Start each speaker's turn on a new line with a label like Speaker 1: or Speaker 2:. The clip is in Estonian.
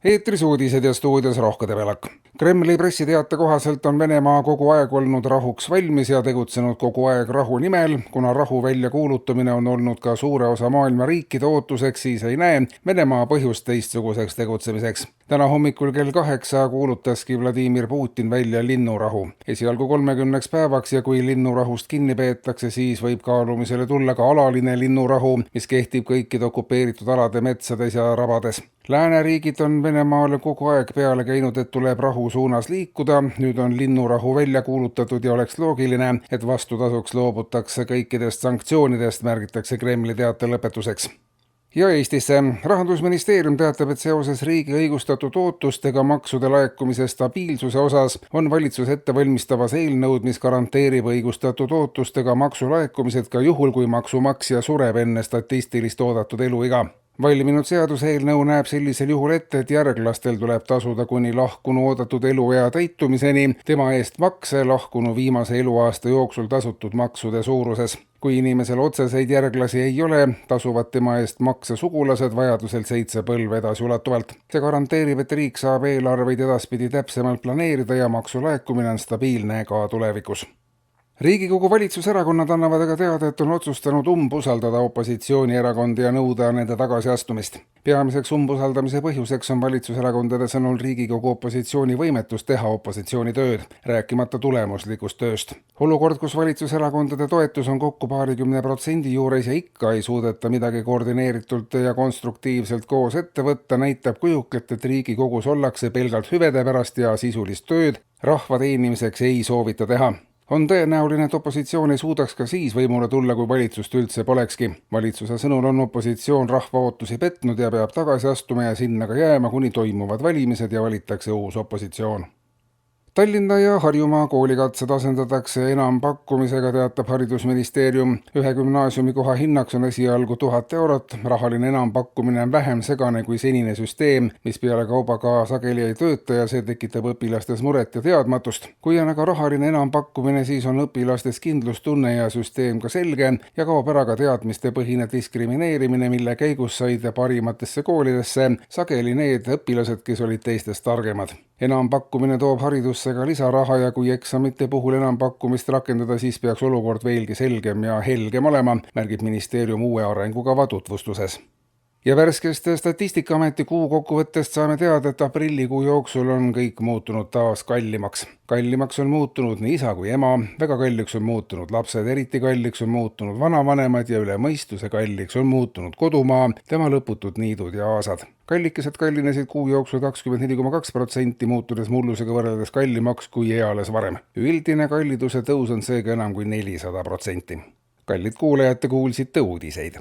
Speaker 1: Eetris uudised ja stuudios Rohke Debelak. Kremli pressiteate kohaselt on Venemaa kogu aeg olnud rahuks valmis ja tegutsenud kogu aeg rahu nimel. Kuna rahu väljakuulutamine on olnud ka suure osa maailma riikide ootuseks, siis ei näe Venemaa põhjust teistsuguseks tegutsemiseks. Täna hommikul kell 8 kuulutaski Vladimir Putin välja linnurahu. Esialgu 30 päevaks ja kui linnurahust kinni peetakse, siis võib kaalumisele tulla ka alaline linnurahu, mis kehtib kõikide okupeeritud alade metsades ja rabades. Lääneriigid on Venemaale kogu aeg peale käinud, et tuleb rahu suunas liikuda. Nüüd on linnurahu välja kuulutatud ja oleks loogiline, et vastutasuks loobutakse kõikidest sanktsioonidest, märgitakse Kremli teate lõpetuseks. Ja Eestisse. Rahandusministeerium teatab, et seoses riigi õigustatud ootustega maksude laekumise stabiilsuse osas on valitsus ettevalmistavas eelnõud, mis garanteerib õigustatud ootustega maksulaekumised ka juhul, kui maksumaksja sureb enne statistilist oodatud eluiga. Valminud seaduseelnõu näeb sellisel juhul ette, et järglastel tuleb tasuda kuni lahkunu oodatud eluea täitumiseni tema eest makse lahkunu viimase eluaasta jooksul tasutud maksude suuruses. Kui inimesel otseseid järglasi ei ole, tasuvad tema eest makse sugulased vajadusel 7 põlve edasiulatuvalt. See garanteerib, et riik saab eelarveid edaspidi täpsemalt planeerida ja maksulaekumine on stabiilne ka tulevikus. Riigikogu valitsuserakonnad annavad aga teada, et on otsustanud umbusaldada opositsioonierakondi ja nõuda nende tagasiastumist. Peamiseks umbusaldamise põhjuseks on valitsuserakondade sõnul Riigikogu opositsiooni võimetus teha opositsioonitööd, rääkimata tulemuslikust tööst. Olukord, kus valitsuserakondade toetus on kokku 20% juures ja ikka ei suudeta midagi koordineeritult ja konstruktiivselt koos ette võtta, näitab kujuklet, et Riigikogus ollakse pelgalt hüvede pärast ja sisulist tööd rahva teenimiseks ei soovita teha. On tõenäoline, et opositsioon ei suudaks ka siis võimule tulla, kui valitsust üldse polekski. Valitsuse sõnul on opositsioon rahva ootusi petnud ja peab tagasi astuma ja sinna ka jääma, kuni toimuvad valimised ja valitakse uus opositsioon. Tallinna ja Harjumaa koolikatsed asendatakse enampakkumisega, teatab haridusministeerium. Ühe gümnaasiumi koha hinnaks on esialgu 1000 eurot. Rahaline enampakkumine on vähem segane kui senine süsteem, mis peale kaubaga sageli ei tööta ja see tekitab õpilastes muret ja teadmatust. Kui on aga rahaline enampakkumine, siis on õpilastes kindlustunne ja süsteem ka selge ja kaob ära ka teadmistepõhine diskrimineerimine, mille käigus said parimatesse koolidesse sageli need õpilased, kes olid teistest targemad. Enampakkumine toob haridusse ka lisaraha ja kui eksamite puhul enampakkumist rakendada, siis peaks olukord veelgi selgem ja helgem olema, märgib ministeerium uue arengukava tutvustuses. Ja värskest Statistikaameti kuu kokkuvõttest saame teada, et aprillikuu jooksul on kõik muutunud taas kallimaks. Kallimaks on muutunud nii isa kui ema, väga kalliks on muutunud lapsed, eriti kalliks on muutunud vanavanemad ja üle mõistuse kalliks on muutunud kodumaa, tema lõputud niidud ja aasad. Kallikesed kallinesid kuu jooksul 24,2%, muutudes mullusega võrreldes kallimaks kui eales varem. Üldine kalliduse tõus on seega enam kui 400%. Kallid kuulajad, te kuulsite uudiseid.